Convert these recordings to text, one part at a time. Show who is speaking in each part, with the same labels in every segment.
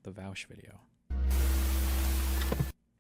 Speaker 1: the Vaush video.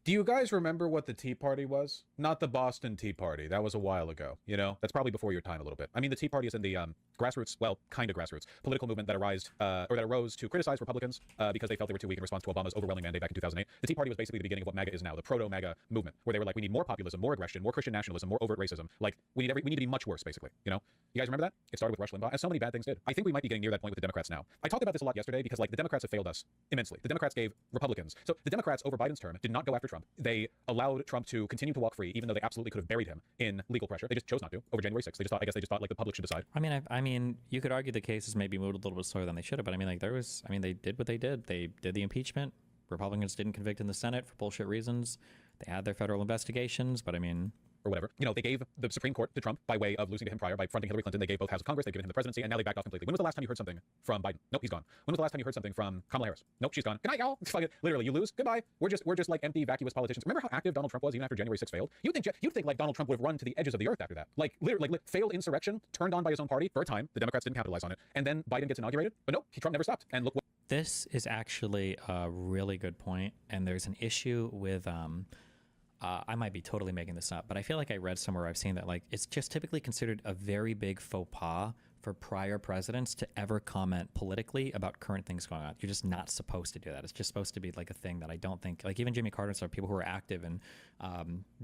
Speaker 2: Do you guys remember what the Tea Party was? Not the Boston Tea Party. That was a while ago. You know, that's probably before your time a little bit. I mean, the Tea Party is in the grassroots, well, kind of grassroots, political movement that arose to criticize Republicans because they felt they were too weak in response to Obama's overwhelming mandate back in 2008. The Tea Party was basically the beginning of what MAGA is now, the proto-MAGA movement, where they were like, we need more populism, more aggression, more Christian nationalism, more overt racism. Like, we need to be much worse, basically. You know, you guys remember that? It started with Rush Limbaugh, and so many bad things did. I think we might be getting near that point with the Democrats now. I talked about this a lot yesterday because, like, the Democrats have failed us immensely. The Democrats gave Republicans. So the Democrats over Biden's term did not go after Trump. They allowed Trump to continue to walk free, even though they absolutely could have buried him in legal pressure. They just chose not to over January 6th. They just thought like the public should decide.
Speaker 1: I mean, you could argue the cases maybe moved a little bit slower than they should have, but I mean, like they did what they did. They did the impeachment. Republicans didn't convict in the Senate for bullshit reasons. They had their federal investigations, but I mean,
Speaker 2: or whatever. You know, they gave the Supreme Court to Trump by way of losing to him prior by fronting Hillary Clinton. They gave both houses of Congress. They've given him the presidency, and now they backed off completely. When was the last time you heard something from Biden? Nope, he's gone. When was the last time you heard something from Kamala Harris? Nope, she's gone. Good night, y'all. Literally, you lose. Goodbye. We're just like empty, vacuous politicians. Remember how active Donald Trump was even after January 6th failed? You'd think like Donald Trump would have run to the edges of the earth after that. Like literally, like failed insurrection, turned on by his own party for a time. The Democrats didn't capitalize on it, and then Biden gets inaugurated. But nope, Trump never stopped. And look what.
Speaker 1: This is actually a really good point, and there's an issue with I might be totally making this up, but I feel like I read somewhere, I've seen that like it's just typically considered a very big faux pas for prior presidents to ever comment politically about current things going on. You're just not supposed to do that. It's just supposed to be like a thing that I don't think, like even Jimmy Carter and stuff, people who are active and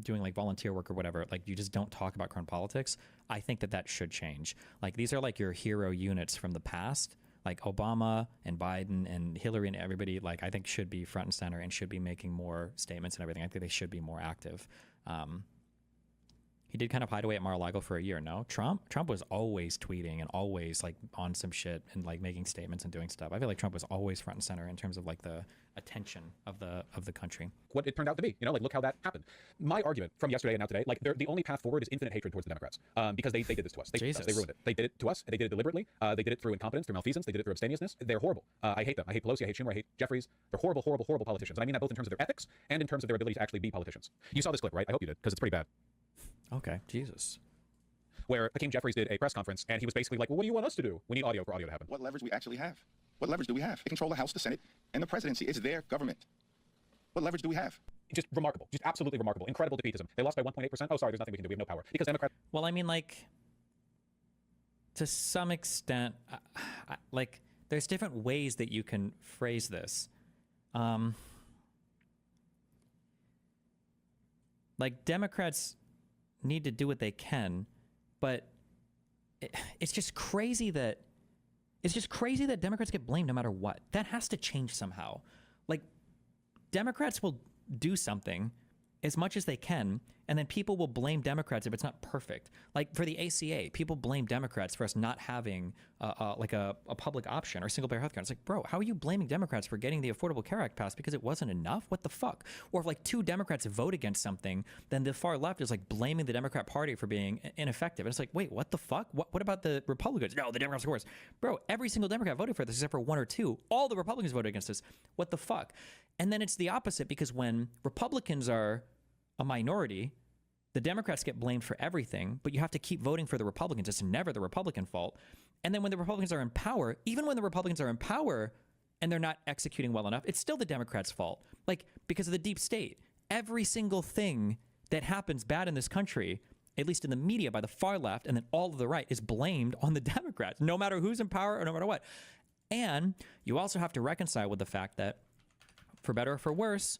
Speaker 1: doing like volunteer work or whatever, like you just don't talk about current politics. I think that should change. Like these are like your hero units from the past. Like Obama and Biden and Hillary and everybody, like I think should be front and center and should be making more statements and everything. I think they should be more active. He did kind of hide away at Mar-a-Lago for a year, no? Trump was always tweeting and always like on some shit and like making statements and doing stuff. I feel like Trump was always front and center in terms of like the attention of the country.
Speaker 2: What it turned out to be, you know, like look how that happened. My argument from yesterday and now today, like the only path forward is infinite hatred towards the Democrats because they did this to us. They ruined it. They did it to us. They did it deliberately. They did it through incompetence, through malfeasance. They did it through abstemiousness. They're horrible. I hate them. I hate Pelosi. I hate Schumer. I hate Jeffries. They're horrible, horrible, horrible politicians. And I mean that both in terms of their ethics and in terms of their ability to actually be politicians. You saw this clip, right? I hope you did because it's pretty bad.
Speaker 1: Okay, Jesus.
Speaker 2: Where Hakeem Jeffries did a press conference and he was basically like, well, what do you want us to do? We need audio for audio to happen.
Speaker 3: What leverage we actually have? What leverage do we have? They control the House, the Senate, and the presidency. It's their government. What leverage do we have?
Speaker 2: Just remarkable. Just absolutely remarkable. Incredible defeatism. They lost by 1.8%. Oh, sorry, there's nothing we can do. We have no power. Because Democrats...
Speaker 1: Well, I mean, like, to some extent, like, there's different ways that you can phrase this. Like, Democrats need to do what they can, but it's just crazy that Democrats get blamed no matter what. That has to change somehow. Like, Democrats will do something as much as they can, and then people will blame Democrats if it's not perfect. Like for the ACA, people blame Democrats for us not having a public option or single-payer healthcare. It's like, bro, how are you blaming Democrats for getting the Affordable Care Act passed because it wasn't enough? What the fuck? Or if like two Democrats vote against something, then the far left is like blaming the Democrat Party for being ineffective. And it's like, wait, what the fuck? What about the Republicans? No, the Democrats are worse. Bro, every single Democrat voted for this except for one or two. All the Republicans voted against this. What the fuck? And then it's the opposite because when Republicans are a minority, the Democrats get blamed for everything, but you have to keep voting for the Republicans. It's never the Republican fault. And then when the Republicans are in power, even when the Republicans are in power and they're not executing well enough, it's still the Democrats' fault. Like, because of the deep state, every single thing that happens bad in this country, at least in the media by the far left and then all of the right, is blamed on the Democrats, no matter who's in power or no matter what. And you also have to reconcile with the fact that, for better or for worse,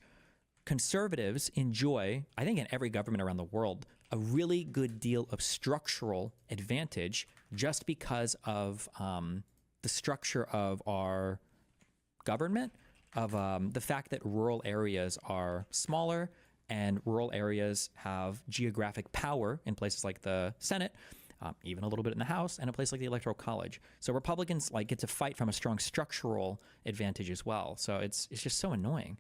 Speaker 1: conservatives enjoy, I think in every government around the world, a really good deal of structural advantage just because of the structure of our government, of the fact that rural areas are smaller and rural areas have geographic power in places like the Senate, even a little bit in the House, and a place like the Electoral College. So Republicans like get to fight from a strong structural advantage as well. So it's just so annoying.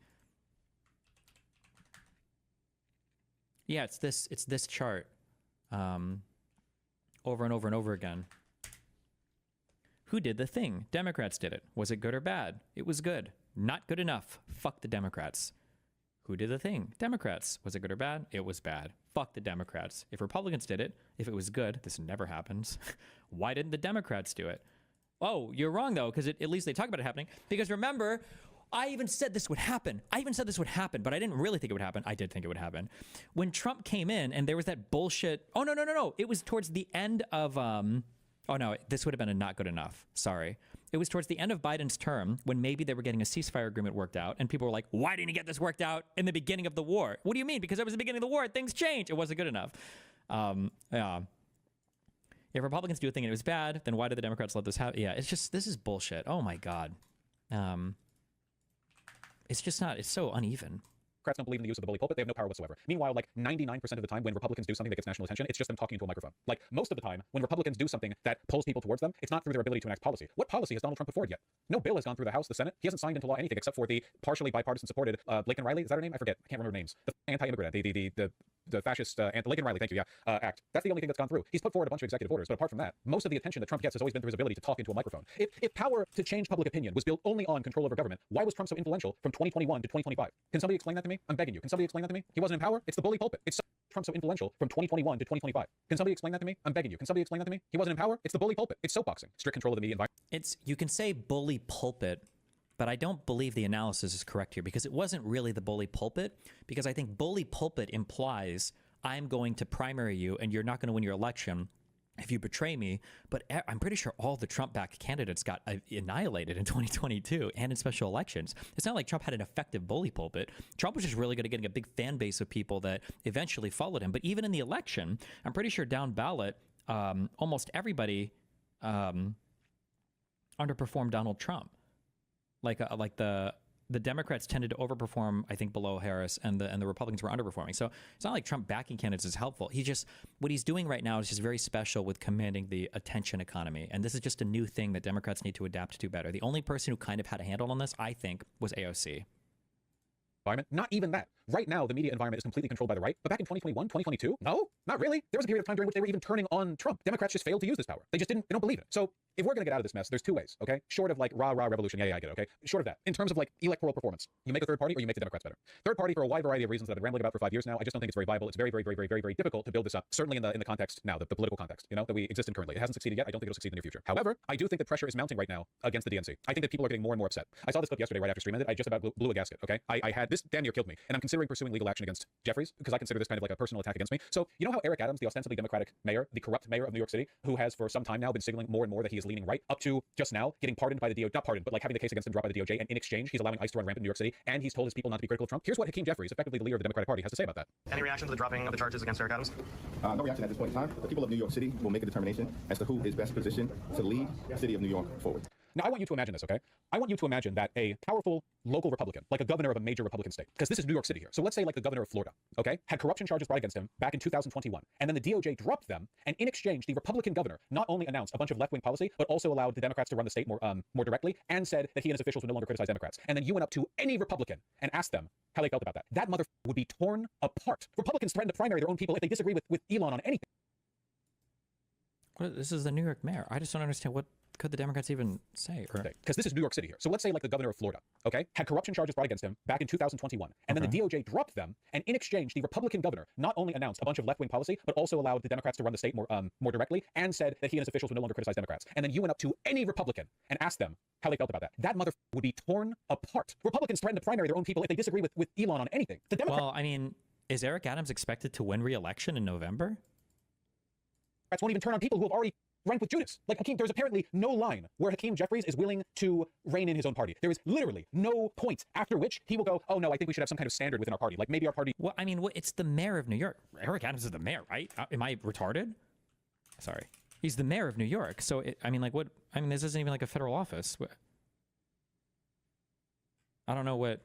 Speaker 1: Yeah, it's this chart over and over and over again. Who did the thing? Democrats did it. Was it good or bad? It was good. Not good enough. Fuck the Democrats. Who did the thing? Democrats. Was it good or bad? It was bad. Fuck the Democrats. If Republicans did it, if it was good, this never happens. Why didn't the Democrats do it? Oh, you're wrong though, because at least they talk about it happening. Because remember, I even said this would happen. But I didn't really think it would happen. I did think it would happen. When Trump came in and there was that bullshit. Oh, no. It was towards the end of, oh no, this would have been a not good enough. Sorry. It was towards the end of Biden's term when maybe they were getting a ceasefire agreement worked out. And people were like, why didn't you get this worked out in the beginning of the war? What do you mean? Because it was the beginning of the war. Things changed. It wasn't good enough. Yeah. If Republicans do a thing and it was bad, then why did the Democrats let this happen? Yeah, it's just, this is bullshit. Oh my God. It's just not, it's so uneven.
Speaker 2: Democrats don't believe in the use of the bully pulpit. They have no power whatsoever. Meanwhile, like 99% of the time when Republicans do something that gets national attention, it's just them talking into a microphone. Like most of the time when Republicans do something that pulls people towards them, it's not through their ability to enact policy. What policy has Donald Trump put forward yet? No bill has gone through the House, the Senate. He hasn't signed into law anything except for the partially bipartisan supported Blake and Riley. Is that her name? I forget. I can't remember names. The anti-immigrant, the fascist, Lincoln Riley, thank you, act. That's the only thing that's gone through. He's put forward a bunch of executive orders, but apart from that, most of the attention that Trump gets has always been through his ability to talk into a microphone. If power to change public opinion was built only on control over government, why was Trump so influential from 2021 to 2025? Can somebody explain that to me? I'm begging you. Can somebody explain that to me? He wasn't in power? It's the bully pulpit. It's Trump so influential from 2021 to 2025. Can somebody explain that to me? I'm begging you. Can somebody explain that to me? He wasn't in power? It's the bully pulpit. It's soapboxing. Strict control of the media environment.
Speaker 1: You can say bully pulpit, but I don't believe the analysis is correct here because it wasn't really the bully pulpit, because I think bully pulpit implies I'm going to primary you and you're not going to win your election if you betray me. But I'm pretty sure all the Trump-backed candidates got annihilated in 2022 and in special elections. It's not like Trump had an effective bully pulpit. Trump was just really good at getting a big fan base of people that eventually followed him. But even in the election, I'm pretty sure down ballot, almost everybody underperformed Donald Trump. Like the Democrats tended to overperform, I think, below Harris, and the Republicans were underperforming. So it's not like Trump backing candidates is helpful. What he's doing right now is just very special with commanding the attention economy. And this is just a new thing that Democrats need to adapt to better. The only person who kind of had a handle on this, I think, was AOC.
Speaker 2: Not even that. Right now, the media environment is completely controlled by the right. But back in 2021, 2022, no, not really. There was a period of time during which they were even turning on Trump. Democrats just failed to use this power. They don't believe it. So if we're going to get out of this mess, there's two ways, okay? Short of like rah revolution, yeah, I get it, okay? Short of that, in terms of like electoral performance, you make a third party or you make the Democrats better. Third party for a wide variety of reasons that I've been rambling about for 5 years now. I just don't think it's very viable. It's very difficult to build this up. Certainly in the context now, the political context, that we exist in currently. It hasn't succeeded yet. I don't think it'll succeed in the near future. However, I do think that pressure is mounting right now against the DNC. I think that people are getting more and more upset. I saw this clip yesterday right after stream ended. I just about blew a gasket, okay? I had this damn near killed me, and I'm considering pursuing legal action against Jeffries because I consider this kind of like a personal attack against me. So you know how Eric Adams, the ostensibly Democratic mayor, the corrupt mayor of New York City, who has for some time now been signaling more and more that he is leaning right, up to just now getting pardoned by the DOJ, not pardoned, but like having the case against him dropped by the DOJ, and in exchange he's allowing ICE to run rampant in New York City, and he's told his people not to be critical of Trump. Here's what Hakeem Jeffries, effectively the leader of the Democratic Party, has to say about that.
Speaker 4: Any reaction to the dropping of the charges against Eric Adams?
Speaker 3: No reaction at this point in time. The people of New York City will make a determination as to who is best positioned to lead the city of New York forward.
Speaker 2: Now, I want you to imagine this, okay? I want you to imagine that a powerful local Republican, like a governor of a major Republican state, because this is New York City here. So let's say like the governor of Florida, okay, had corruption charges brought against him back in 2021. And then the DOJ dropped them. And in exchange, the Republican governor not only announced a bunch of left-wing policy, but also allowed the Democrats to run the state more directly, and said that he and his officials would no longer criticize Democrats. And then you went up to any Republican and asked them how they felt about that. That mother would be torn apart. Republicans threaten to primary their own people if they disagree with Elon on anything.
Speaker 1: Well, this is the New York mayor. I just don't understand what could the Democrats even say?
Speaker 2: Because this is New York City here. So let's say like the governor of Florida, okay, had corruption charges brought against him back in 2021. And then the DOJ dropped them. And in exchange, the Republican governor not only announced a bunch of left-wing policy, but also allowed the Democrats to run the state more directly, and said that he and his officials would no longer criticize Democrats. And then you went up to any Republican and asked them how they felt about that. That mother would be torn apart. Republicans threaten to primary their own people if they disagree with Elon on anything.
Speaker 1: Well, I mean, is Eric Adams expected to win re-election in November?
Speaker 2: Democrats won't even turn on people who have already ranked with Judas. Like Hakeem, there's apparently no line where Hakeem Jeffries is willing to rein in his own party. There is literally no point after which he will go, oh no, I think we should have some kind of standard within our party. Like maybe our party.
Speaker 1: Well, I mean, it's the mayor of New York. Eric Adams is the mayor, right? Am I retarded? Sorry. He's the mayor of New York. So, this isn't even like a federal office. I don't know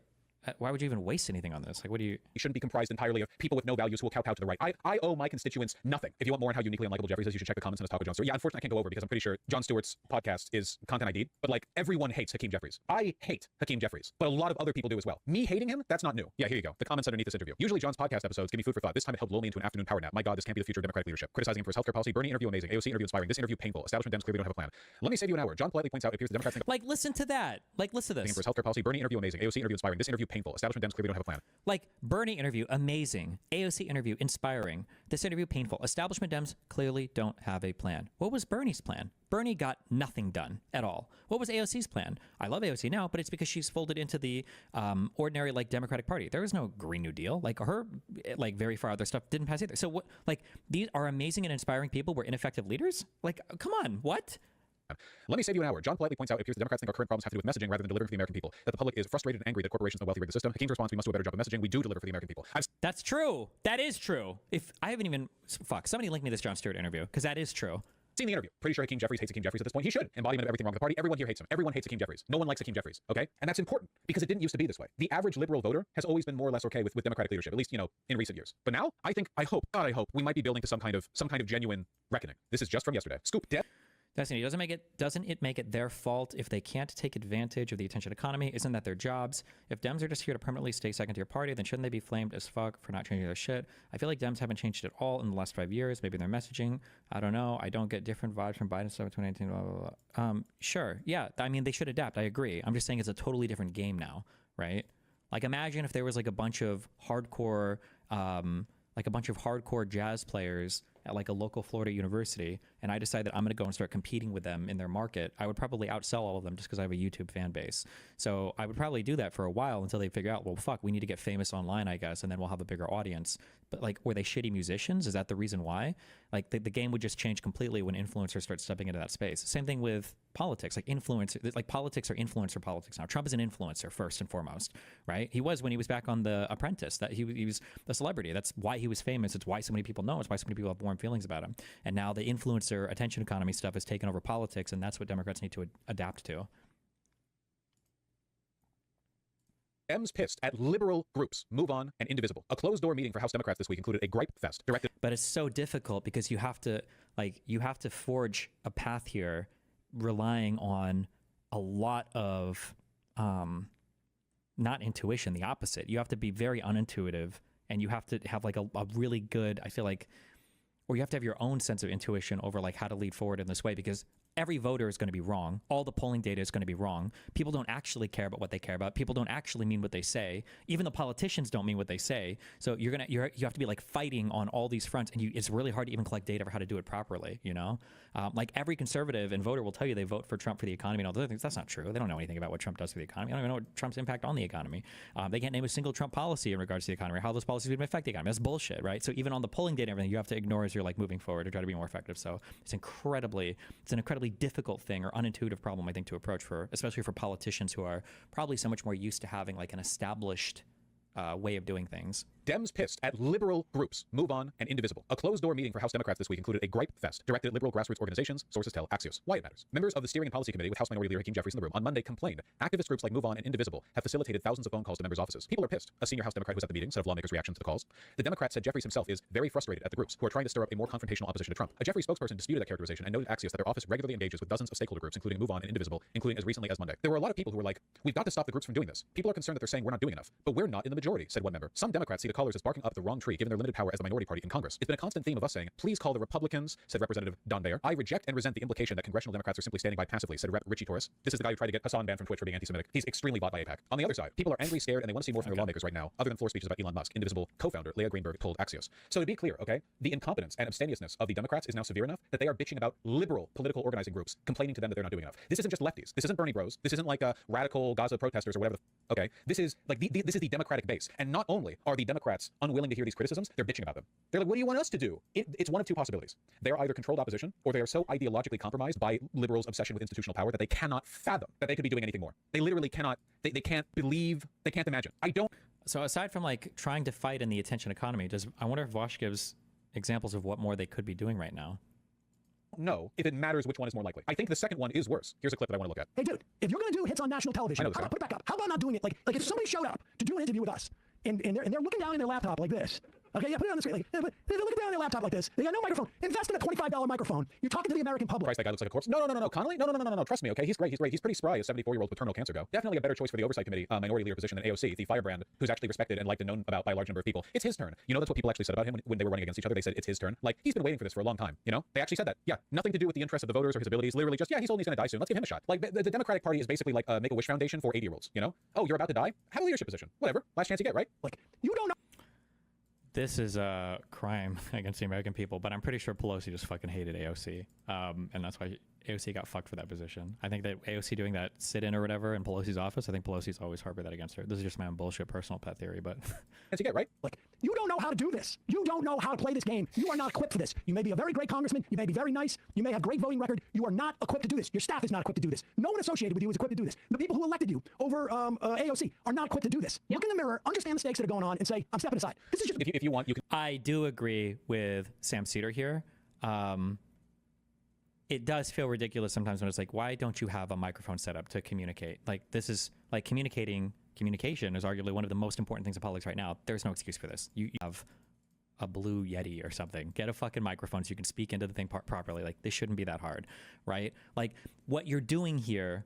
Speaker 1: why would you even waste anything on this? Like, what do you...
Speaker 2: You shouldn't be comprised entirely of people with no values who will kowtow to the right. I owe my constituents nothing. If you want more on how uniquely unlikable Jeffries is, you should check the comments on his talk with Jon Stewart. Yeah, unfortunately, I can't go over because I'm pretty sure Jon Stewart's podcast is content ID'd, but like everyone hates Hakeem Jeffries. I hate Hakeem Jeffries, but a lot of other people do as well. Me hating him, that's not new. Yeah, here you go. The comments underneath this interview. Usually Jon's podcast episodes give me food for thought. This time it helped lull me into an afternoon power nap. My God, this can't be the future of Democratic leadership. Criticizing him for his healthcare policy. Bernie interview amazing. AOC interview inspiring. This interview painful. Establishment dense clearly don't have a plan. Let me save you an hour. Jon politely points out it appears the Democrats think
Speaker 1: Like, listen to that. Like, listen to this.
Speaker 2: for his healthcare policy. Bernie interview amazing. AOC interview inspiring. This interview painful. Establishment Dems clearly don't have a plan.
Speaker 1: Like, Bernie interview, amazing. AOC interview, inspiring. This interview, painful. Establishment Dems clearly don't have a plan. What was Bernie's plan? Bernie got nothing done at all. What was AOC's plan? I love AOC now, but it's because she's folded into the ordinary, like, Democratic Party. There was no Green New Deal. Like, her, like, very far other stuff didn't pass either. So, what, like, these are amazing and inspiring people. We're ineffective leaders? Like, come on, what?
Speaker 2: Let me save you an hour. John politely points out it appears the Democrats think our current problems have to do with messaging rather than delivering for the American people. That the public is frustrated and angry that corporations and the wealthy rig the system. Hakeem's response: we must do a better job of messaging. We do deliver for the American people.
Speaker 1: That's true. That is true. If I haven't even somebody link me this Jon Stewart interview because that is true.
Speaker 2: Seen the interview. Pretty sure Hakeem Jeffries hates Hakeem Jeffries at this point. He should. Embodiment of everything wrong with the party. Everyone here hates him. Everyone hates Hakeem Jeffries. No one likes Hakeem Jeffries. Okay, and that's important because it didn't used to be this way. The average liberal voter has always been more or less okay with Democratic leadership, at least in recent years. But now, I hope we might be building to some kind of genuine reckoning. This is just from yesterday. Scoop.
Speaker 1: Destiny, doesn't it make it their fault if they can't take advantage of the attention economy? Isn't that their jobs? If Dems are just here to permanently stay second to your party, then shouldn't they be flamed as fuck for not changing their shit? I feel like Dems haven't changed at all in the last 5 years. Maybe their messaging. I don't know. I don't get different vibes from Biden stuff in 2018. Blah, blah, blah. Sure. Yeah. I mean, they should adapt. I agree. I'm just saying it's a totally different game now, right? Like, imagine if there was like a bunch of hardcore jazz players at like a local Florida university, and I decide that I'm going to go and start competing with them in their market. I would probably outsell all of them just because I have a YouTube fan base. So I would probably do that for a while until they figure out, well, fuck, we need to get famous online, I guess, and then we'll have a bigger audience. But like, were they shitty musicians? Is that the reason why? Like, the game would just change completely when influencers start stepping into that space. Same thing with politics. Like, politics are influencer politics now. Trump is an influencer first and foremost, right? He was when he was back on The Apprentice. That he was the celebrity. That's why he was famous. It's why so many people know. It's why so many people have warm feelings about him. And now the influencer attention economy stuff has taken over politics, and that's what Democrats need to adapt to.
Speaker 2: Dems pissed at liberal groups, Move On and Indivisible. A closed-door meeting for House Democrats this week included a gripe fest directed.
Speaker 1: But it's so difficult because you have to forge a path here, relying on a lot of not intuition, the opposite. You have to be very unintuitive, and you have to have like a really good, I feel like, or you have to have your own sense of intuition over like how to lead forward in this way, because every voter is going to be wrong. All the polling data is going to be wrong. People don't actually care about what they care about. People don't actually mean what they say. Even the politicians don't mean what they say. So you have to be like fighting on all these fronts, and it's really hard to even collect data for how to do it properly. Like every conservative and voter will tell you they vote for Trump for the economy and all those other things. That's not true. They don't know anything about what Trump does for the economy. They don't even know what Trump's impact on the economy. They can't name a single Trump policy in regards to the economy or how those policies would affect the economy. That's bullshit, right? So even on the polling data and everything, you have to ignore as you're like moving forward to try to be more effective. So it's an incredibly difficult thing or unintuitive problem, I think, to approach especially for politicians who are probably so much more used to having like an established way of doing things.
Speaker 2: Dems pissed at liberal groups, Move On and Indivisible. A closed-door meeting for House Democrats this week included a gripe fest directed at liberal grassroots organizations, sources tell Axios. Why it matters. Members of the Steering and Policy Committee with House Minority Leader Hakeem Jeffries in the room on Monday complained activist groups like Move On and Indivisible have facilitated thousands of phone calls to members' offices. People are pissed. A senior House Democrat who was at the meeting said of lawmakers' reaction to the calls. The Democrat said Jeffries himself is very frustrated at the groups who are trying to stir up a more confrontational opposition to Trump. A Jeffries spokesperson disputed that characterization and noted Axios that their office regularly engages with dozens of stakeholder groups, including Move On and Indivisible, including as recently as Monday. There were a lot of people who were like, we've got to stop the groups from doing this. People are concerned that they're saying we're not doing enough. But we're not in the majority, said one member. Some Democrats see the callers as barking up the wrong tree, given their limited power as the minority party in Congress. It's been a constant theme of us saying, please call the Republicans, said Representative Don Bayer. I reject and resent the implication that congressional Democrats are simply standing by passively, said Rep. Richie Torres. This is the guy who tried to get Hassan banned from Twitch for being anti-Semitic. He's extremely bought by AIPAC. On the other side, people are angry, scared, and they want to see more from their lawmakers right now, other than floor speeches about Elon Musk. Indivisible co-founder Leah Greenberg told Axios. So to be clear, okay, the incompetence and abstemiousness of the Democrats is now severe enough that they are bitching about liberal political organizing groups, complaining to them that they're not doing enough. This isn't just lefties. This isn't Bernie Bros. This isn't like radical Gaza protesters or whatever. Okay, this is like this is the Democratic base. And not only are the Democrats unwilling to hear these criticisms, they're bitching about them. They're like, what do you want us to do? It's one of two possibilities. They're either controlled opposition, or they are so ideologically compromised by liberals' obsession with institutional power that they cannot fathom that they could be doing anything more. They literally cannot. They can't believe. They can't imagine.
Speaker 1: So aside from like trying to fight in the attention economy, I wonder if Vaush gives examples of what more they could be doing right now?
Speaker 2: No, if it matters which one is more likely. I think the second one is worse. Here's a clip that I want to look at.
Speaker 5: Hey, dude, if you're going to do hits on national television, how about put it back up? How about not doing it? Like if somebody showed up to do an interview with us, and they're looking down in their laptop like this, Okay, yeah, put it on the screen. Like, yeah, but they're looking down on their laptop like this. They got no microphone. Invest in a $25 microphone. You're talking to the American public.
Speaker 2: Christ, that guy looks like a corpse. No, Connolly? No. Trust me, okay? He's great. He's pretty spry as 74-year-old with terminal cancer go. Definitely a better choice for the Oversight Committee minority leader position than AOC, the firebrand, who's actually respected and liked and known about by a large number of people. It's his turn. You know, that's what people actually said about him when they were running against each other. They said it's his turn. Like, he's been waiting for this for a long time, you know? They actually said that. Yeah, nothing to do with the interests of the voters or his abilities. Literally just, yeah, he's only going to die soon. Let's give him a shot. Like, the Democratic Party is basically like a Make-A-Wish Foundation for 80-year-olds, you know? Oh, you're about to die? Have a leadership position. Whatever. Last chance you get, right?
Speaker 5: Like, you don't know.
Speaker 1: This is a crime against the American people, but I'm pretty sure Pelosi just fucking hated AOC. And that's why AOC got fucked for that position. I think that AOC doing that sit-in or whatever in Pelosi's office, I think Pelosi's always harbored that against her. This is just my own bullshit personal pet theory, but...
Speaker 2: Chance you get, right?
Speaker 5: Like, you don't know how to do this. You don't know how to play this game. You are not equipped for this. You may be a very great congressman. You may be very nice. You may have great voting record. You are not equipped to do this. Your staff is not equipped to do this. No one associated with you is equipped to do this. The people who elected you over AOC are not equipped to do this. Look in the mirror, understand the stakes that are going on, and say, I'm stepping aside. This is just...
Speaker 2: If you want, you can...
Speaker 1: I do agree with Sam Cedar here. It does feel ridiculous sometimes when it's like, why don't you have a microphone set up to communicate? Like, this is like communication is arguably one of the most important things in politics right now. There's no excuse for this. You have a blue Yeti or something. Get a fucking microphone so you can speak into the thing properly. Like, this shouldn't be that hard, right? Like, what you're doing here,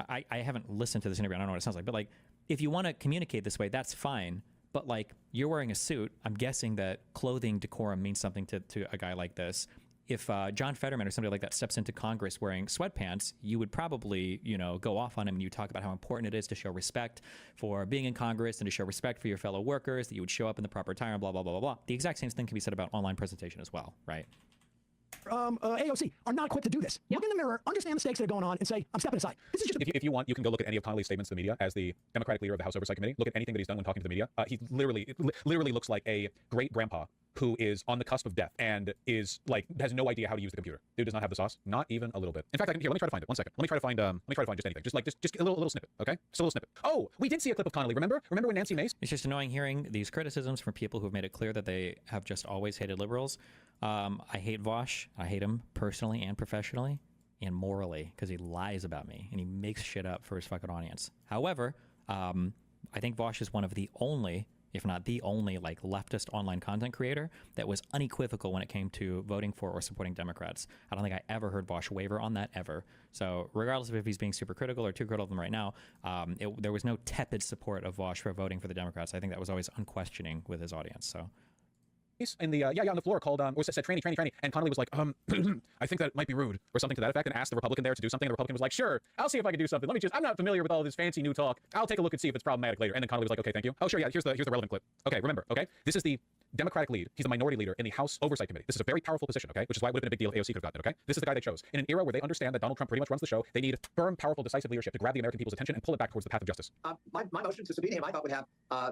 Speaker 1: I haven't listened to this interview. I don't know what it sounds like, but like, if you want to communicate this way, that's fine. But like, you're wearing a suit. I'm guessing that clothing decorum means something to a guy like this. If John Fetterman or somebody like that steps into Congress wearing sweatpants, you would probably, you know, go off on him and you talk about how important it is to show respect for being in Congress and to show respect for your fellow workers, that you would show up in the proper attire and blah, blah, blah, blah, blah. The exact same thing can be said about online presentation as well, right?
Speaker 5: AOC are not equipped to do this. Look in the mirror, understand the stakes that are going on, and say, I'm stepping aside. This is just...
Speaker 2: If you want, you can go look at any of Connolly's statements to the media as the Democratic leader of the House Oversight Committee. Look at anything that he's done when talking to the media. He literally looks like a great grandpa who is on the cusp of death and is like has no idea how to use the computer. Dude does not have the sauce, not even a little bit. In fact, here, let me try to find it. 1 second. Let me try to find just anything. Just a little snippet, okay? Just a little snippet. Oh, we did see a clip of Connolly. Remember when Nancy Mace?
Speaker 1: It's just annoying hearing these criticisms from people who've made it clear that they have just always hated liberals. I hate Vaush. I hate him personally and professionally and morally because he lies about me and he makes shit up for his fucking audience. However, I think Vaush is one of the only, if not the only, like leftist online content creator that was unequivocal when it came to voting for or supporting Democrats. I don't think I ever heard Vaush waver on that ever. So regardless of if he's being super critical or too critical of them right now, there was no tepid support of Vaush for voting for the Democrats. I think that was always unquestioning with his audience. So.
Speaker 2: In the on the floor called or said tranny, and Connolly was like, I think that might be rude or something to that effect, and asked the Republican there to do something. And the Republican was like, sure, I'll see if I can do something. I'm not familiar with all this fancy new talk. I'll take a look and see if it's problematic later. And then Connolly was like, okay, thank you. Oh sure, yeah, here's the relevant clip. Okay, remember, okay, this is the Democratic lead. He's the minority leader in the House Oversight Committee. This is a very powerful position, okay, which is why it would have been a big deal if AOC could have gotten it, okay? This is the guy they chose. In an era where they understand that Donald Trump pretty much runs the show, they need firm, powerful, decisive leadership to grab the American people's attention and pull it back towards the path of justice.
Speaker 6: My motion to subpoena him, I thought would have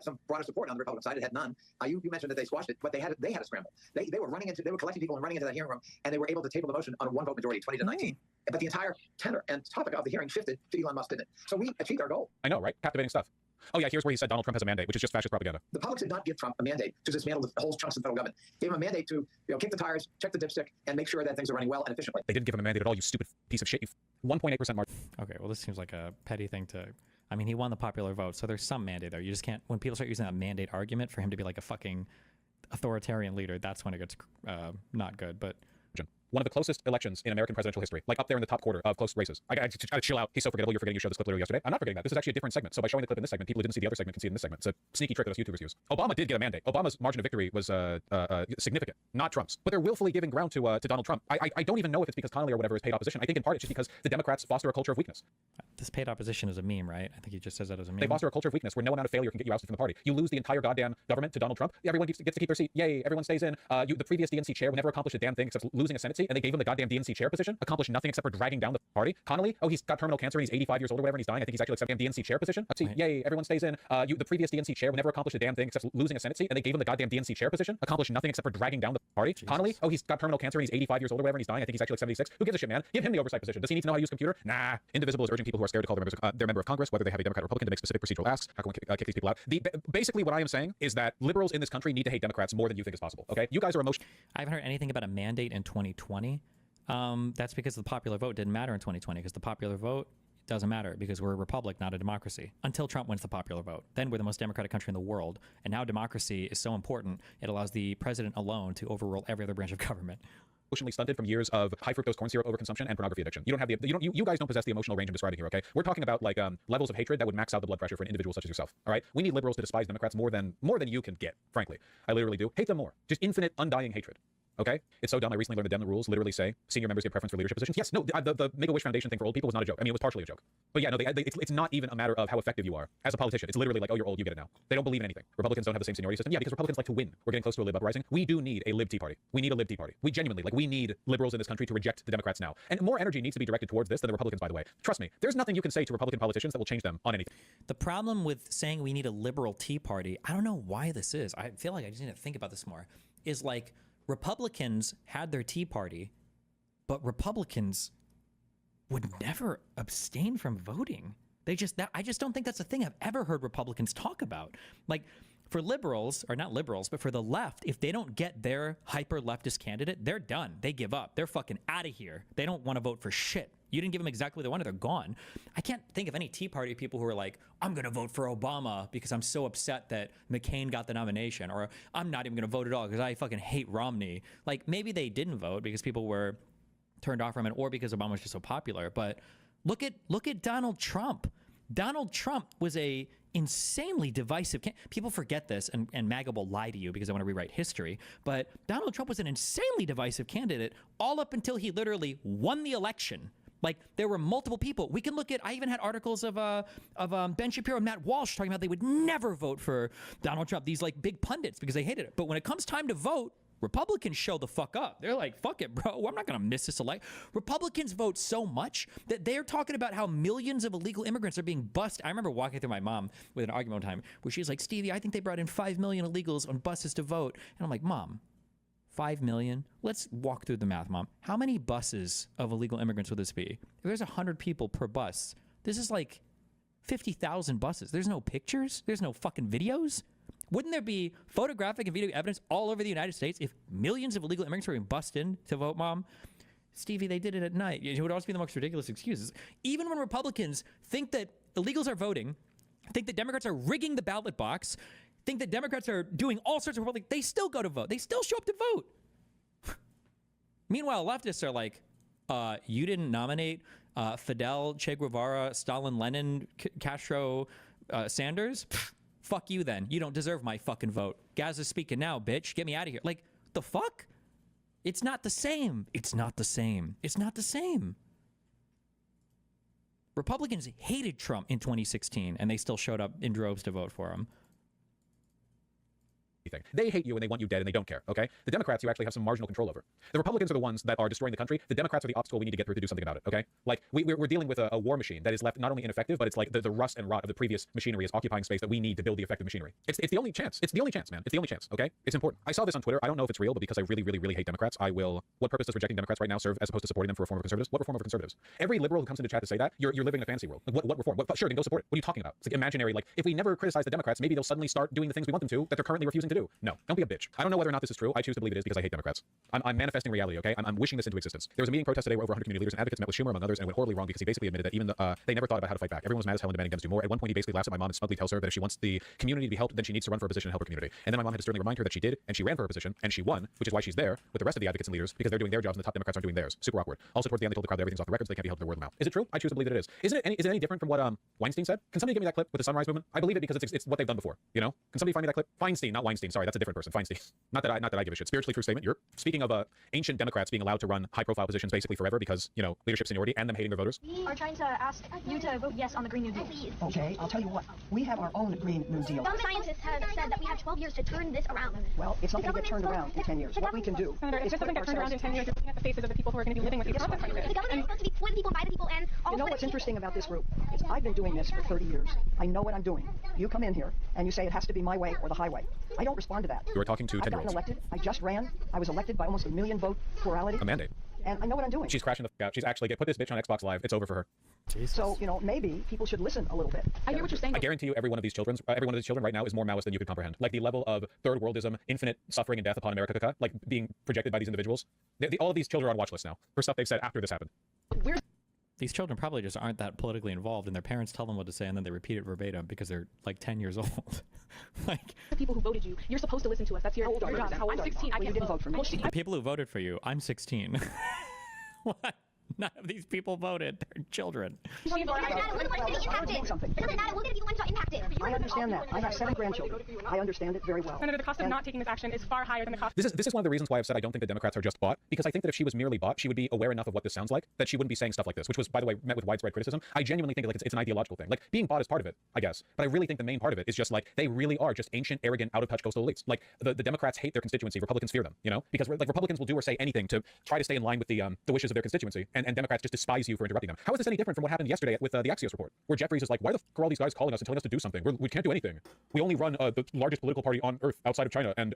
Speaker 6: some broader support on the Republican side. It had none. You mentioned that they squashed it, but they had a scramble. They were collecting people and running into that hearing room, and they were able to table the motion on a one-vote majority, 20 to 19. But the entire tenor and topic of the hearing shifted to Elon Musk, didn't it? So we achieved our goal.
Speaker 2: I know, right? Captivating stuff. Oh yeah, here's where he said Donald Trump has a mandate, which is just fascist propaganda.
Speaker 6: The public did not give Trump a mandate to dismantle the whole chunks of the federal government. Gave him a mandate to kick the tires, check the dipstick, and make sure that things are running well and efficiently.
Speaker 2: They didn't give him a mandate at all, you stupid piece of shit. 1.8% margin.
Speaker 1: Okay, well this seems like a petty thing to... I mean, he won the popular vote, so there's some mandate there. You just can't... When people start using that mandate argument for him to be like a fucking authoritarian leader, that's when it gets not good, but...
Speaker 2: One of the closest elections in American presidential history, like up there in the top quarter of close races. I gotta chill out. He's so forgettable. You're forgetting you showed this clip literally yesterday. I'm not forgetting that. This is actually a different segment. So by showing the clip in this segment, people who didn't see the other segment can see it in this segment. It's a sneaky trick that us YouTubers use. Obama did get a mandate. Obama's margin of victory was significant, not Trump's. But they're willfully giving ground to Donald Trump. I don't even know if it's because Connolly or whatever is paid opposition. I think in part it's just because the Democrats foster a culture of weakness.
Speaker 1: This paid opposition is a meme, right? I think he just says that as a meme.
Speaker 2: They foster a culture of weakness where no amount of failure can get you ousted from the party. You lose the entire goddamn government to Donald Trump. Everyone gets to keep their seat. Yay! Everyone stays in. The previous DNC chair would never accomplish a damn thing except losing a Senate seat, and they gave him the goddamn DNC chair position. Accomplished nothing except for dragging down the party. Connolly, oh, he's got terminal cancer and he's 85 years old or whatever, and he's dying. I think he's actually accepting a DNC chair position. Let's see. Yay! Everyone stays in. The previous DNC chair would never accomplish a damn thing except losing a Senate seat, and they gave him the goddamn DNC chair position. Accomplished nothing except for dragging down the party. Jesus. Connolly, oh, he's got terminal cancer and he's 85 years old or whatever, and he's dying. I think he's actually like 76. Who gives a shit, man? Give him the oversight position. Does he need to know how to use a computer? Nah. Indivisible is urging people who are scared to call their member of Congress, whether they have a Democrat or Republican, to make specific procedural asks. How can we kick these people out? Basically, what I am saying is that liberals in this country need to hate Democrats more than you think is possible. Okay, you guys are emotional.
Speaker 1: I haven't heard anything about a mandate in 2020. That's because the popular vote didn't matter in 2020 because the popular vote doesn't matter because we're a republic, not a democracy. Until Trump wins the popular vote. Then we're the most democratic country in the world. And now democracy is so important, it allows the president alone to overrule every other branch of government.
Speaker 2: Emotionally stunted from years of high fructose corn syrup overconsumption and pornography addiction. You don't have the you guys don't possess the emotional range I'm describing here, okay? We're talking about like levels of hatred that would max out the blood pressure for an individual such as yourself. All right? We need liberals to despise Democrats more than you can get, frankly. I literally do. Hate them more. Just infinite undying hatred. Okay? It's so dumb. I recently learned the Dem rules literally say senior members get preference for leadership positions. Yes, no, the Make-A-Wish Foundation thing for old people was not a joke. I mean, it was partially a joke. But yeah, no, it's not even a matter of how effective you are as a politician. It's literally like, oh, you're old, you get it now. They don't believe in anything. Republicans don't have the same seniority system. Yeah, because Republicans like to win. We're getting close to a lib uprising. We do need a lib tea party. We need a lib tea party. We genuinely, like, we need liberals in this country to reject the Democrats now. And more energy needs to be directed towards this than the Republicans, by the way. Trust me, there's nothing you can say to Republican politicians that will change them on anything.
Speaker 1: The problem with saying we need a liberal tea party, I don't know why this is. I feel like I just need to think about this more, is like, Republicans had their tea party, but Republicans would never abstain from voting. I just don't think that's a thing I've ever heard Republicans talk about. Like, for liberals, or not liberals, but for the left, if they don't get their hyper leftist candidate, they're done. They give up. They're fucking out of here. They don't want to vote for shit. You didn't give them exactly what they wanted, they're gone. I can't think of any Tea Party people who are like, I'm going to vote for Obama because I'm so upset that McCain got the nomination, or I'm not even going to vote at all because I fucking hate Romney. Like, maybe they didn't vote because people were turned off from it, or because Obama was just so popular. But look at Donald Trump. Donald Trump was a insanely divisive people forget this, and MAGA will lie to you because I want to rewrite history, but Donald Trump was an insanely divisive candidate all up until he literally won the election. Like, there were multiple people. We can look at, I even had articles of Ben Shapiro and Matt Walsh talking about they would never vote for Donald Trump, these like big pundits, because they hated it. But when it comes time to vote, Republicans show the fuck up. They're like, fuck it, bro. I'm not going to miss this election. Republicans vote so much that they're talking about how millions of illegal immigrants are being bused. I remember walking through my mom with an argument one time where she's like, Stevie, I think they brought in 5 million illegals on buses to vote. And I'm like, Mom, 5 million? Let's walk through the math, Mom. How many buses of illegal immigrants would this be? If there's 100 people per bus, this is like 50,000 buses. There's no pictures. There's no fucking videos. Wouldn't there be photographic and video evidence all over the United States if millions of illegal immigrants were being bussed in to vote, Mom? Stevie, they did it at night. It would always be the most ridiculous excuses. Even when Republicans think that illegals are voting, think that Democrats are rigging the ballot box, think that Democrats are doing all sorts of Republicans, they still go to vote. They still show up to vote. Meanwhile, leftists are like, you didn't nominate Fidel, Che Guevara, Stalin, Lenin, Castro, Sanders? Pfft, fuck you then. You don't deserve my fucking vote. Gaza's speaking now, bitch. Get me out of here. Like, the fuck? It's not the same. It's not the same. It's not the same. Republicans hated Trump in 2016, and they still showed up in droves to vote for him.
Speaker 2: They hate you and they want you dead and they don't care, okay? The Democrats you actually have some marginal control over. The Republicans are the ones that are destroying the country. The Democrats are the obstacle we need to get through to do something about it, okay? Like, we're dealing with a war machine that is left not only ineffective, but it's like the rust and rot of the previous machinery is occupying space that we need to build the effective machinery. It's the only chance. It's the only chance, man. It's the only chance, okay? It's important. I saw this on Twitter. I don't know if it's real, but because I really, really, really hate Democrats, I will... What purpose does rejecting Democrats right now serve as opposed to supporting them for reform of conservatives? What reform of conservatives? Every liberal who comes into chat to say that, you're living in a fantasy world. Like, what reform? Sure, then go support it. What are you talking about? It's like imaginary, like, if we never criticize the Democrats, maybe they'll suddenly start doing the things we want them to that they're currently refusing to do. No, don't be a bitch. I don't know whether or not this is true. I choose to believe it is because I hate Democrats. I'm manifesting reality, okay? I'm wishing this into existence. There was a meeting protest today where over 100 community leaders and advocates met with Schumer, among others, and it went horribly wrong because he basically admitted that even they never thought about how to fight back. Everyone was mad as hell and demanding them to do more. At one point, he basically laughs at my mom and smugly tells her that if she wants the community to be helped, then she needs to run for a position and help her community. And then my mom had to sternly remind her that she did, and she ran for a position, and she won, which is why she's there with the rest of the advocates and leaders, because they're doing their jobs and the top Democrats aren't doing theirs. Super awkward. Also, towards the end, they told the crowd that everything's off the records, they can't be held to their word of mouth. Is it true? I choose to believe that it is. Is it any different from what Weinstein said? Can somebody give me that clip with the Sunrise Movement? I believe it because it's what they've done before. You know? Can somebody find me that clip? Feinstein, not Weinstein. Sorry, that's a different person. Feinstein. Not that I give a shit. Spiritually true statement. You're speaking of ancient Democrats being allowed to run high-profile positions basically forever because, you know, leadership seniority and them hating their voters.
Speaker 7: We are trying to ask you to vote yes on the Green New Deal.
Speaker 5: Okay, I'll tell you what. We have our own Green New Deal.
Speaker 7: Some scientists have said that we have 12 years to turn this around.
Speaker 5: Well, it's not going to get turned around in 10 years. What we can do
Speaker 8: Senator, if
Speaker 5: is
Speaker 8: this doesn't
Speaker 5: put
Speaker 8: get turned around in 10 years,
Speaker 5: ourselves...
Speaker 8: you're looking at the faces of the people who are going to be living with you for the part of it.
Speaker 7: The government is supposed to be for the people, by the people, and all
Speaker 5: You know what's interesting about this group? Is I've been doing this for 30 years. I know what I'm doing. You come in here and you say it has to be my way or the highway. I don't respond to that.
Speaker 2: You are talking to
Speaker 5: I've gotten
Speaker 2: 10-year-olds.
Speaker 5: elected. I just ran. I was elected by almost 1 million vote plurality.
Speaker 2: A mandate.
Speaker 5: And I know what I'm doing.
Speaker 2: She's crashing the f out. She's actually put this bitch on Xbox Live. It's over for her.
Speaker 1: Jesus.
Speaker 5: So, you know, maybe people should listen a little bit.
Speaker 8: I hear what you're saying.
Speaker 2: I guarantee you every one of these children right now is more Maoist than you could comprehend. Like the level of third worldism, infinite suffering and death upon America, like being projected by these individuals. All of these children are on watch lists now for stuff they've said after this happened.
Speaker 1: These children probably just aren't that politically involved, and their parents tell them what to say, and then they repeat it verbatim because they're like 10 years old. Like
Speaker 8: The people who voted you, you're supposed to listen to us. That's your job. I'm 16. I can't vote for me.
Speaker 1: the people who voted for you, I'm 16. What? None of these people voted. They're children.
Speaker 7: It doesn't matter. We're the ones getting impacted. It doesn't matter. We're going to be the ones that are impacted.
Speaker 9: I understand that. I have 7 grandchildren. I understand it very well.
Speaker 8: Senator, the cost of not taking this action is far higher than the cost.
Speaker 2: This is one of the reasons why I've said I don't think the Democrats are just bought, because I think that if she was merely bought, she would be aware enough of what this sounds like that she wouldn't be saying stuff like this, which was, by the way, met with widespread criticism. I genuinely think like it's an ideological thing. Like being bought is part of it, I guess, but I really think the main part of it is just like they really are just ancient, arrogant, out of touch coastal elites. Like the Democrats hate their constituency, Republicans fear them, you know, because like Republicans will do or say anything to try to stay in line with the wishes of their constituency, and Democrats just despise you for interrupting them. How is this any different from what happened yesterday with the Axios report, where Jeffries is like, why the fuck are all these guys calling us and telling us to do something? We can't do anything. We only run the largest political party on earth outside of China and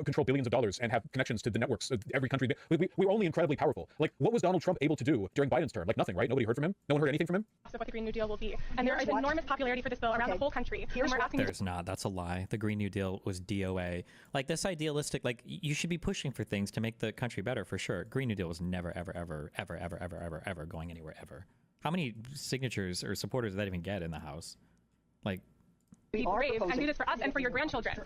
Speaker 2: control billions of dollars and have connections to the networks of every country. We're only incredibly powerful. Like, what was Donald Trump able to do during Biden's term? Like nothing, right? Nobody heard from him. No one heard anything from him.
Speaker 8: Of what the Green New Deal will be, and there is enormous popularity for this bill around the whole country. And we're asking
Speaker 1: There's not. That's a lie. The Green New Deal was DOA. Like this idealistic, like you should be pushing for things to make the country better for sure. Green New Deal was never, ever, ever, ever, ever, ever, ever, ever going anywhere ever. How many signatures or supporters did that even get in the House? Like,
Speaker 8: be brave and do this for us and for your grandchildren.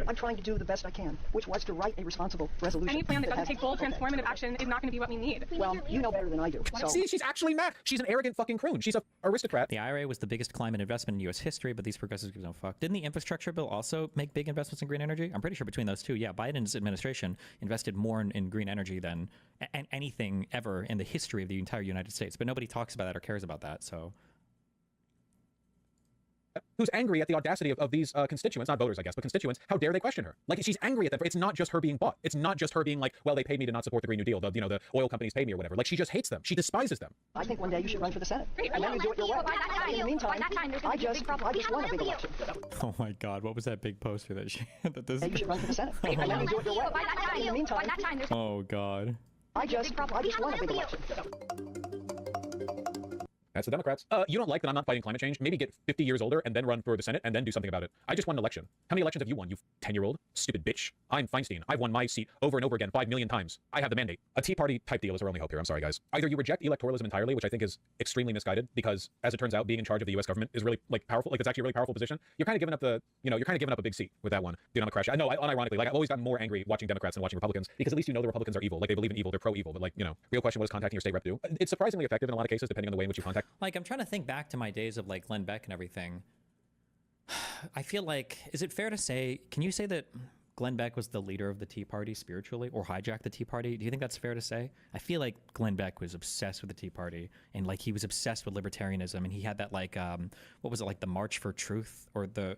Speaker 9: I'm trying to do the best I can, which was to write a responsible resolution.
Speaker 8: Any plan that doesn't take bold, transformative action is not going to be what we need.
Speaker 9: Well, you know better than I do. So.
Speaker 2: See, she's actually mad. She's an arrogant fucking croon. She's an aristocrat.
Speaker 1: the IRA was the biggest climate investment in U.S. history, but these progressives give no fuck. Didn't the infrastructure bill also make big investments in green energy? I'm pretty sure between those two, yeah, Biden's administration invested more in green energy than anything ever in the history of the entire United States. But nobody talks about that or cares about that, so...
Speaker 2: Who's angry at the audacity of these constituents, not voters, I guess, but constituents. How dare they question her? Like, she's angry at that. It's not just her being bought. It's not just her being like, well, they paid me to not support the Green New Deal. The oil companies paid me or whatever. Like, she just hates them. She despises them.
Speaker 9: I think one day you should run for the Senate. And then you do it your way. In the meantime, I just won a big election.
Speaker 1: Oh my God, what was that big poster that she... that this...
Speaker 9: You should run for the Senate. And then you do it your way. In the meantime,
Speaker 1: Oh God.
Speaker 9: I just won a big election.
Speaker 2: That's the Democrats. You don't like that I'm not fighting climate change? Maybe get 50 years older and then run for the Senate and then do something about it. I just won an election. How many elections have you won, you 10-year-old? Stupid bitch. I'm Feinstein. I've won my seat over and over again 5 million times. I have the mandate. A Tea Party type deal is our only hope here. I'm sorry, guys. Either you reject electoralism entirely, which I think is extremely misguided because, as it turns out, being in charge of the U.S. government is really like powerful. Like it's actually a really powerful position. You're kind of giving up you're kind of giving up a big seat with that one. The economic crash. I know, unironically, like I've always gotten more angry watching Democrats than watching Republicans because at least you know the Republicans are evil. Like they believe in evil. They're pro-evil. But like, real question, what does contacting your state rep do? It's surprisingly effective in a lot of cases, depending on the way in which you contact.
Speaker 1: Like, I'm trying to think back to my days of like Glenn Beck and everything. I feel like, is it fair to say, can you say that Glenn Beck was the leader of the Tea Party spiritually, or hijacked the Tea Party? Do you think that's fair to say? I feel like Glenn Beck was obsessed with the Tea Party, and like he was obsessed with libertarianism, and he had that like, what was it, like the March for Truth, or the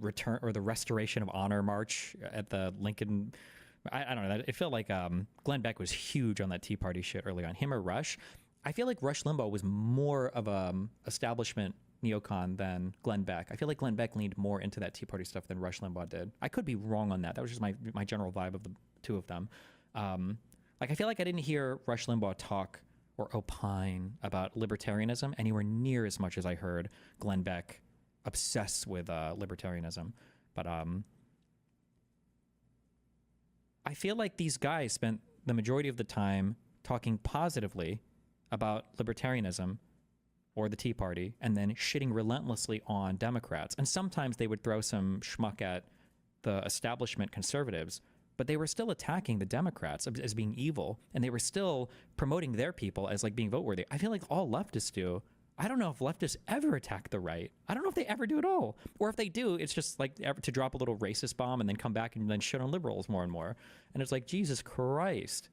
Speaker 1: return, or the Restoration of Honor March at the Lincoln. I don't know. It felt like Glenn Beck was huge on that Tea Party shit early on. Him or Rush. I feel like Rush Limbaugh was more of a establishment neocon than Glenn Beck. I feel like Glenn Beck leaned more into that Tea Party stuff than Rush Limbaugh did. I could be wrong on that. That was just my general vibe of the two of them. Like I feel like I didn't hear Rush Limbaugh talk or opine about libertarianism anywhere near as much as I heard Glenn Beck obsessed with libertarianism. But I feel like these guys spent the majority of the time talking positively about libertarianism or the Tea Party, and then shitting relentlessly on Democrats. And sometimes they would throw some schmuck at the establishment conservatives, but they were still attacking the Democrats as being evil, and they were still promoting their people as like being vote worthy. I feel like all leftists do. I don't know if leftists ever attack the right. I don't know if they ever do at all. Or if they do, it's just like to drop a little racist bomb and then come back and then shit on liberals more and more. And it's like, Jesus Christ.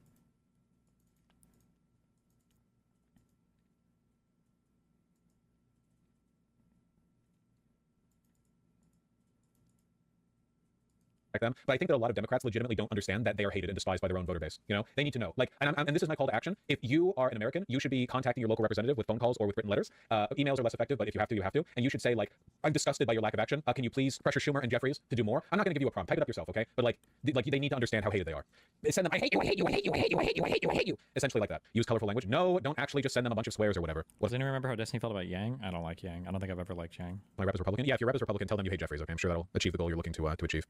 Speaker 2: Them. But I think that a lot of Democrats legitimately don't understand that they are hated and despised by their own voter base. They need to know. Like, and this is my call to action. If you are an American, you should be contacting your local representative with phone calls or with written letters. Emails are less effective, but if you have to, you have to. And you should say, like, I'm disgusted by your lack of action. Can you please pressure Schumer and Jeffries to do more? I'm not going to give you a prompt. Type it up yourself, okay? But like they need to understand how hated they are. Send them, I hate you, I hate you, I hate you, I hate you, I hate you, I hate you, I hate you. Essentially like that. Use colorful language. No, don't actually just send them a bunch of swears or whatever.
Speaker 1: Does anyone remember how Destiny felt about Yang? I don't like Yang. I don't think I've ever liked Yang.
Speaker 2: My rep is Republican. Yeah, if your rep is Republican, tell them you hate Jeffries, okay? I'm sure that'll achieve the goal you're looking to achieve.